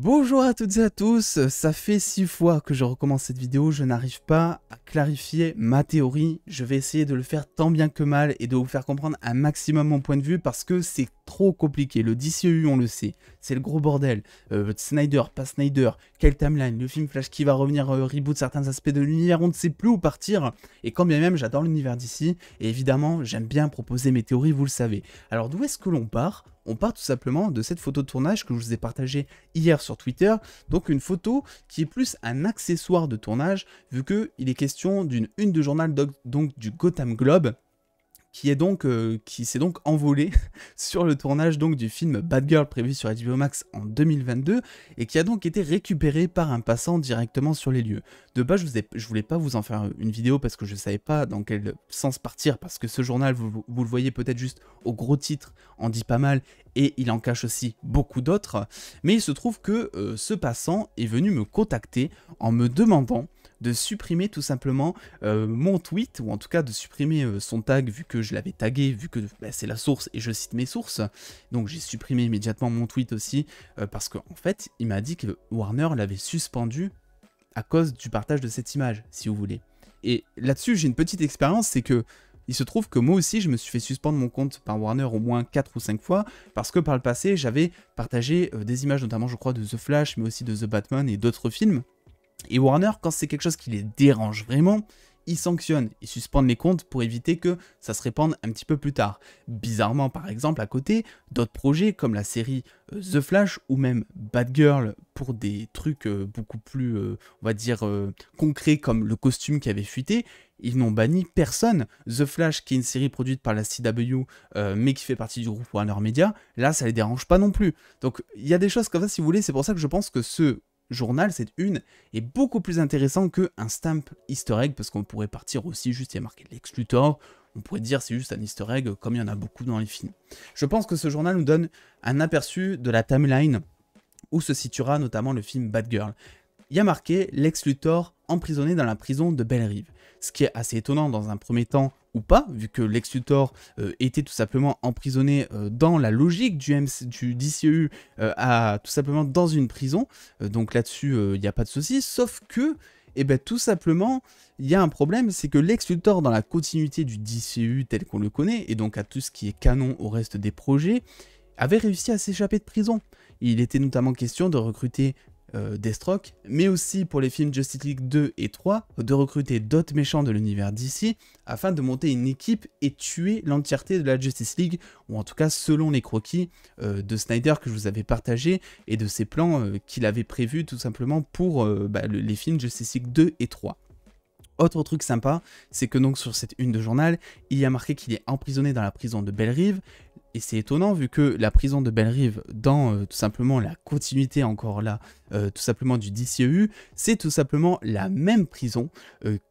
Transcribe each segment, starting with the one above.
Bonjour à toutes et à tous, ça fait 6 fois que je recommence cette vidéo, je n'arrive pas à clarifier ma théorie, je vais essayer de le faire tant bien que mal et de vous faire comprendre un maximum mon point de vue parce que c'est trop compliqué, le DCEU on le sait, c'est le gros bordel, Snyder, pas Snyder, quelle timeline, le film Flash qui va revenir reboot certains aspects de l'univers, on ne sait plus où partir, et quand bien même j'adore l'univers d'ici, et évidemment j'aime bien proposer mes théories, vous le savez. Alors d'où est-ce que l'on part? On part tout simplement de cette photo de tournage que je vous ai partagée hier sur Twitter, donc une photo qui est plus un accessoire de tournage, vu qu'il est question d'une une de journal donc du Gotham Globe, qui s'est donc envolé sur le tournage donc du film Bad Girl prévu sur HBO Max en 2022 et qui a donc été récupéré par un passant directement sur les lieux. De base, je voulais pas vous en faire une vidéo parce que je savais pas dans quel sens partir, parce que ce journal, vous le voyez peut-être juste au gros titre, en dit pas mal et il en cache aussi beaucoup d'autres, mais il se trouve que ce passant est venu me contacter en me demandant de supprimer tout simplement mon tweet, ou en tout cas de supprimer son tag, vu que je l'avais tagué, vu que c'est la source et je cite mes sources. Donc j'ai supprimé immédiatement mon tweet aussi, parce qu'en fait, il m'a dit que Warner l'avait suspendu à cause du partage de cette image, si vous voulez. Et là-dessus, j'ai une petite expérience, c'est que il se trouve que moi aussi, je me suis fait suspendre mon compte par Warner au moins 4 ou 5 fois, parce que par le passé, j'avais partagé des images, notamment je crois de The Flash, mais aussi de The Batman et d'autres films. Et Warner, quand c'est quelque chose qui les dérange vraiment, ils sanctionnent, ils suspendent les comptes pour éviter que ça se répande un petit peu plus tard. Bizarrement, par exemple, à côté, d'autres projets comme la série The Flash ou même Bad Girl pour des trucs beaucoup plus, on va dire, concrets comme le costume qui avait fuité, ils n'ont banni personne. The Flash, qui est une série produite par la CW, mais qui fait partie du groupe Warner Media, là, ça les dérange pas non plus. Donc, il y a des choses comme ça, si vous voulez, c'est pour ça que je pense que ce journal, cette une, est beaucoup plus intéressant qu'un stamp easter egg, parce qu'on pourrait partir aussi juste, il y a marqué Lex Luthor, on pourrait dire c'est juste un easter egg, comme il y en a beaucoup dans les films. Je pense que ce journal nous donne un aperçu de la timeline où se situera notamment le film Bad Girl. Il y a marqué Lex Luthor emprisonné dans la prison de Belle Rive, ce qui est assez étonnant dans un premier temps, ou pas, vu que Lex Luthor était tout simplement emprisonné dans la logique du DCEU, tout simplement dans une prison, donc là-dessus il n'y a pas de souci, sauf que, tout simplement, il y a un problème, c'est que Lex Luthor, dans la continuité du DCEU tel qu'on le connaît, et donc à tout ce qui est canon au reste des projets, avait réussi à s'échapper de prison. Il était notamment question de recruter Deathstroke, mais aussi pour les films Justice League 2 et 3, de recruter d'autres méchants de l'univers DC, afin de monter une équipe et tuer l'entièreté de la Justice League, ou en tout cas selon les croquis de Snyder que je vous avais partagé, et de ses plans qu'il avait prévus tout simplement pour les films Justice League 2 et 3. Autre truc sympa, c'est que donc sur cette une de journal, il y a marqué qu'il est emprisonné dans la prison de Belle Rive, et c'est étonnant vu que la prison de Belle Rive, dans tout simplement la continuité encore là, tout simplement du DCEU, c'est tout simplement la même prison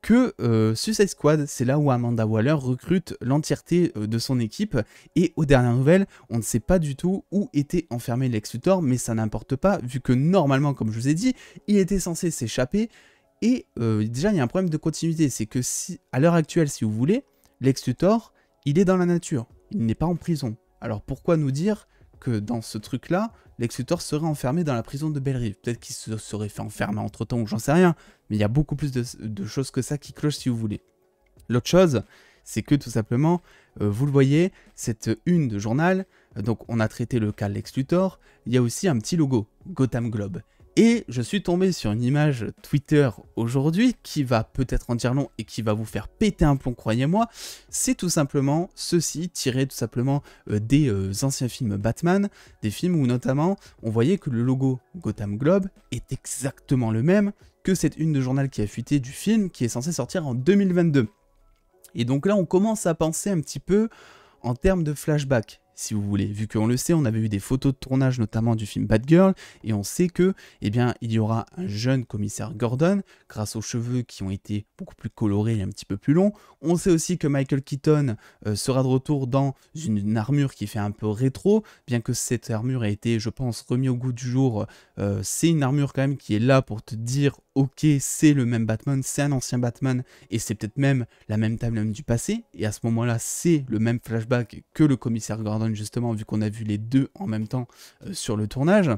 que Suicide Squad. C'est là où Amanda Waller recrute l'entièreté de son équipe, et aux dernières nouvelles, on ne sait pas du tout où était enfermé Lex Luthor, mais ça n'importe pas, vu que normalement, comme je vous ai dit, il était censé s'échapper. Et déjà, il y a un problème de continuité, c'est que si, à l'heure actuelle, si vous voulez, Lex Luthor, il est dans la nature, il n'est pas en prison. Alors pourquoi nous dire que dans ce truc-là, Lex Luthor serait enfermé dans la prison de Belle Rive? Peut-être qu'il se serait fait enfermer entre-temps, ou j'en sais rien, mais il y a beaucoup plus de choses que ça qui clochent, si vous voulez. L'autre chose, c'est que tout simplement, vous le voyez, cette une de journal, donc on a traité le cas Lex Luthor, il y a aussi un petit logo, Gotham Globe. Et je suis tombé sur une image Twitter aujourd'hui qui va peut-être en dire long et qui va vous faire péter un plomb, croyez-moi. C'est tout simplement ceci, tiré tout simplement des anciens films Batman, des films où notamment on voyait que le logo Gotham Globe est exactement le même que cette une de journal qui a fuité du film qui est censé sortir en 2022. Et donc là on commence à penser un petit peu en termes de flashback, si vous voulez, vu qu'on le sait, on avait eu des photos de tournage notamment du film Bad Girl, et on sait que, il y aura un jeune commissaire Gordon, grâce aux cheveux qui ont été beaucoup plus colorés et un petit peu plus longs. On sait aussi que Michael Keaton sera de retour dans une armure qui fait un peu rétro, bien que cette armure ait été, je pense, remis au goût du jour. C'est une armure quand même qui est là pour te dire, ok, c'est le même Batman, c'est un ancien Batman, et c'est peut-être même la même timeline du passé, et à ce moment-là, c'est le même flashback que le commissaire Gordon, justement, vu qu'on a vu les deux en même temps sur le tournage.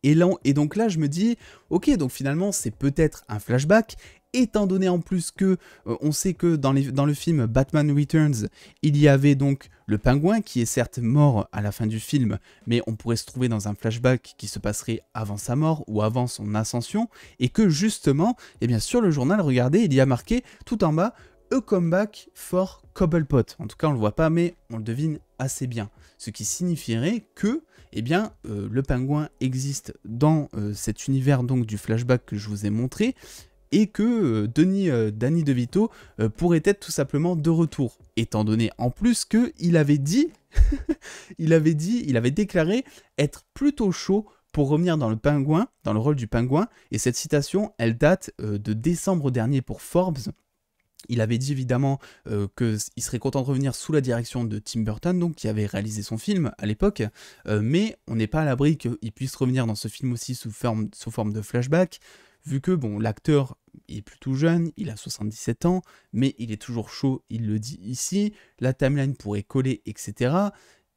Et donc là, je me dis, ok, donc finalement, c'est peut-être un flashback, étant donné en plus que on sait que dans le film Batman Returns, il y avait donc le pingouin qui est certes mort à la fin du film, mais on pourrait se trouver dans un flashback qui se passerait avant sa mort ou avant son ascension, et que justement, eh bien sur le journal, regardez, il y a marqué tout en bas, A comeback for Cobblepot. En tout cas, on le voit pas, mais on le devine assez bien. Ce qui signifierait que eh bien, le pingouin existe dans cet univers donc du flashback que je vous ai montré, et que Danny DeVito pourrait être tout simplement de retour, étant donné en plus qu'il avait dit, il avait déclaré être plutôt chaud pour revenir dans le rôle du pingouin, et cette citation, elle date de décembre dernier pour Forbes. Il avait dit évidemment qu'il serait content de revenir sous la direction de Tim Burton, donc qui avait réalisé son film à l'époque, mais on n'est pas à l'abri qu'il puisse revenir dans ce film aussi sous forme de flashback, vu que bon, l'acteur est plutôt jeune, il a 77 ans, mais il est toujours chaud, il le dit ici, la timeline pourrait coller, etc.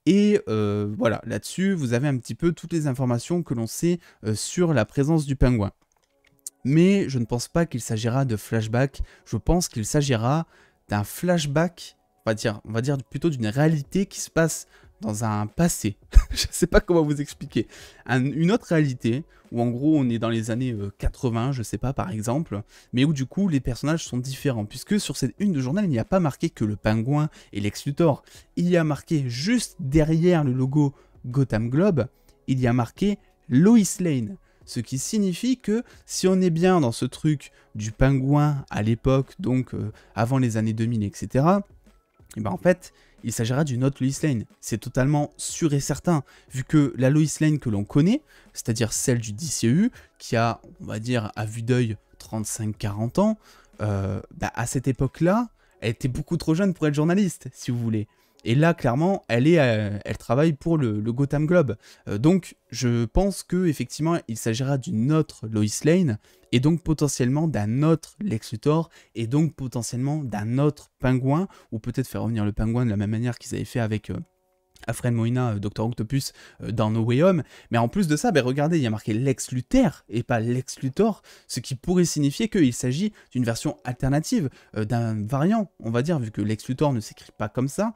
Et voilà, là-dessus, vous avez un petit peu toutes les informations que l'on sait sur la présence du pingouin. Mais je ne pense pas qu'il s'agira de flashback, je pense qu'il s'agira d'un flashback, on va dire plutôt d'une réalité qui se passe dans un passé. Je ne sais pas comment vous expliquer. Une autre réalité, où en gros on est dans les années 80, je ne sais pas par exemple, mais où du coup les personnages sont différents, puisque sur cette une de journal, il n'y a pas marqué que le pingouin et Lex Luthor, il y a marqué juste derrière le logo Gotham Globe, il y a marqué Lois Lane. Ce qui signifie que si on est bien dans ce truc du pingouin à l'époque, donc avant les années 2000, etc., et ben en fait, il s'agira d'une autre Lois Lane. C'est totalement sûr et certain, vu que la Lois Lane que l'on connaît, c'est-à-dire celle du DCEU, qui a, on va dire, à vue d'œil 35-40 ans, à cette époque-là, elle était beaucoup trop jeune pour être journaliste, si vous voulez. Et là, clairement, elle travaille pour le Gotham Globe. Donc, je pense qu'effectivement, il s'agira d'une autre Lois Lane, et donc potentiellement d'un autre Lex Luthor, et donc potentiellement d'un autre pingouin, ou peut-être faire revenir le pingouin de la même manière qu'ils avaient fait avec Alfred Molina, Dr Octopus dans No Way Home. Mais en plus de ça, regardez, il y a marqué Lex Luthor et pas Lex Luthor, ce qui pourrait signifier qu'il s'agit d'une version alternative, d'un variant, on va dire, vu que Lex Luthor ne s'écrit pas comme ça,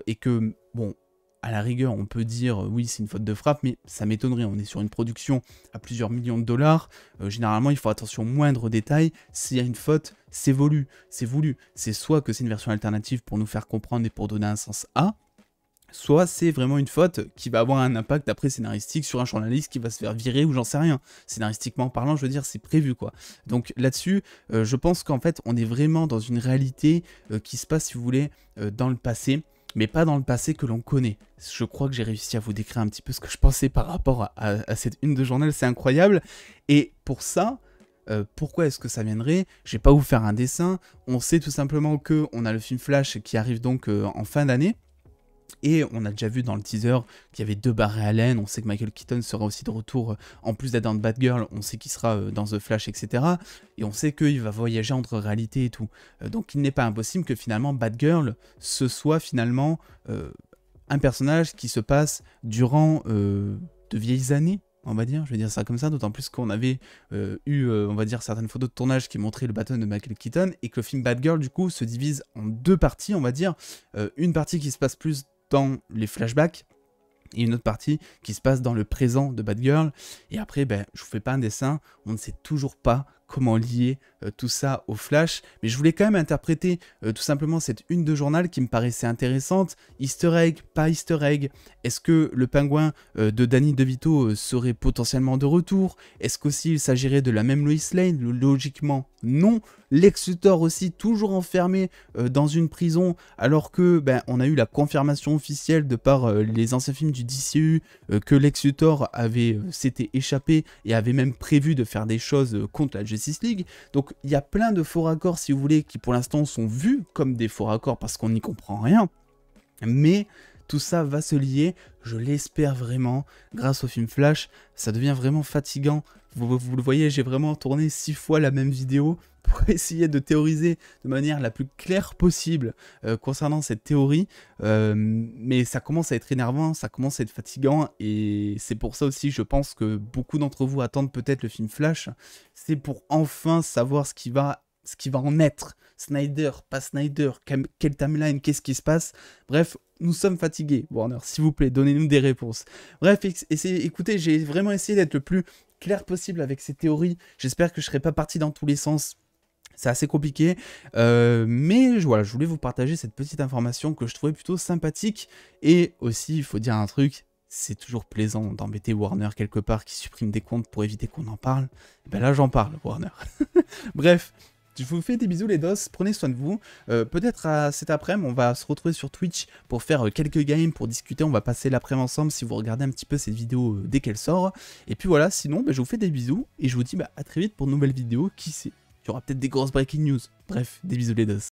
et que, bon, à la rigueur, on peut dire oui, c'est une faute de frappe, mais ça m'étonnerait. On est sur une production à plusieurs millions de dollars. Généralement, il faut attention aux moindres détails. S'il y a une faute, c'est voulu. C'est soit que c'est une version alternative pour nous faire comprendre et pour donner un sens à, soit c'est vraiment une faute qui va avoir un impact après scénaristique sur un journaliste qui va se faire virer ou j'en sais rien. Scénaristiquement parlant, je veux dire, c'est prévu quoi. Donc là-dessus, je pense qu'en fait, on est vraiment dans une réalité qui se passe, si vous voulez, dans le passé, mais pas dans le passé que l'on connaît. Je crois que j'ai réussi à vous décrire un petit peu ce que je pensais par rapport à cette une de journal, c'est incroyable. Et pour ça, pourquoi est-ce que ça viendrait? Je vais pas vous faire un dessin. On sait tout simplement qu'on a le film Flash qui arrive donc en fin d'année. Et on a déjà vu dans le teaser qu'il y avait 2 Barry Allen, on sait que Michael Keaton sera aussi de retour, en plus d'être dans Batgirl, on sait qu'il sera dans The Flash, etc. Et on sait qu'il va voyager entre réalité et tout. Donc il n'est pas impossible que finalement Batgirl, ce soit finalement un personnage qui se passe durant de vieilles années, on va dire, je vais dire ça comme ça, d'autant plus qu'on avait eu, on va dire, certaines photos de tournage qui montraient le Batman de Michael Keaton, et que le film Batgirl, du coup, se divise en 2 parties, on va dire, une partie qui se passe plus dans les flashbacks, et une autre partie qui se passe dans le présent de Batgirl, et après, je vous fais pas un dessin, on ne sait toujours pas comment lier tout ça au Flash, mais je voulais quand même interpréter tout simplement cette une de journal qui me paraissait intéressante. Easter egg, pas Easter egg, est-ce que le pingouin de Danny DeVito serait potentiellement de retour? Est-ce qu'aussi il s'agirait de la même Lois Lane? Logiquement non. Lex Luthor aussi toujours enfermé dans une prison, alors que on a eu la confirmation officielle de par les anciens films du DCU que Lex Luthor s'était échappé et avait même prévu de faire des choses contre la Justice League. Donc il y a plein de faux raccords, si vous voulez, qui pour l'instant sont vus comme des faux raccords parce qu'on n'y comprend rien. Mais tout ça va se lier, je l'espère vraiment, grâce au film Flash, ça devient vraiment fatigant. Vous le voyez, j'ai vraiment tourné 6 fois la même vidéo pour essayer de théoriser de manière la plus claire possible concernant cette théorie, mais ça commence à être énervant, ça commence à être fatigant, et c'est pour ça aussi je pense que beaucoup d'entre vous attendent peut-être le film Flash, c'est pour enfin savoir ce qui va en être. Snyder, pas Snyder, quelle timeline, qu'est-ce qui se passe? Bref, nous sommes fatigués, Warner, s'il vous plaît, donnez-nous des réponses. Bref, écoutez, j'ai vraiment essayé d'être le plus clair possible avec ces théories, j'espère que je ne serai pas parti dans tous les sens. C'est assez compliqué, mais voilà, je voulais vous partager cette petite information que je trouvais plutôt sympathique, et aussi, il faut dire un truc, c'est toujours plaisant d'embêter Warner quelque part qui supprime des comptes pour éviter qu'on en parle. Et ben là, j'en parle, Warner. Bref, je vous fais des bisous les dos, prenez soin de vous. Peut-être à cet après-midi, on va se retrouver sur Twitch pour faire quelques games, pour discuter. On va passer l'après-midi ensemble si vous regardez un petit peu cette vidéo dès qu'elle sort. Et puis voilà, sinon, je vous fais des bisous et je vous dis à très vite pour une nouvelle vidéo. Qui sait, il y aura peut-être des grosses breaking news. Bref, des bisous les dos.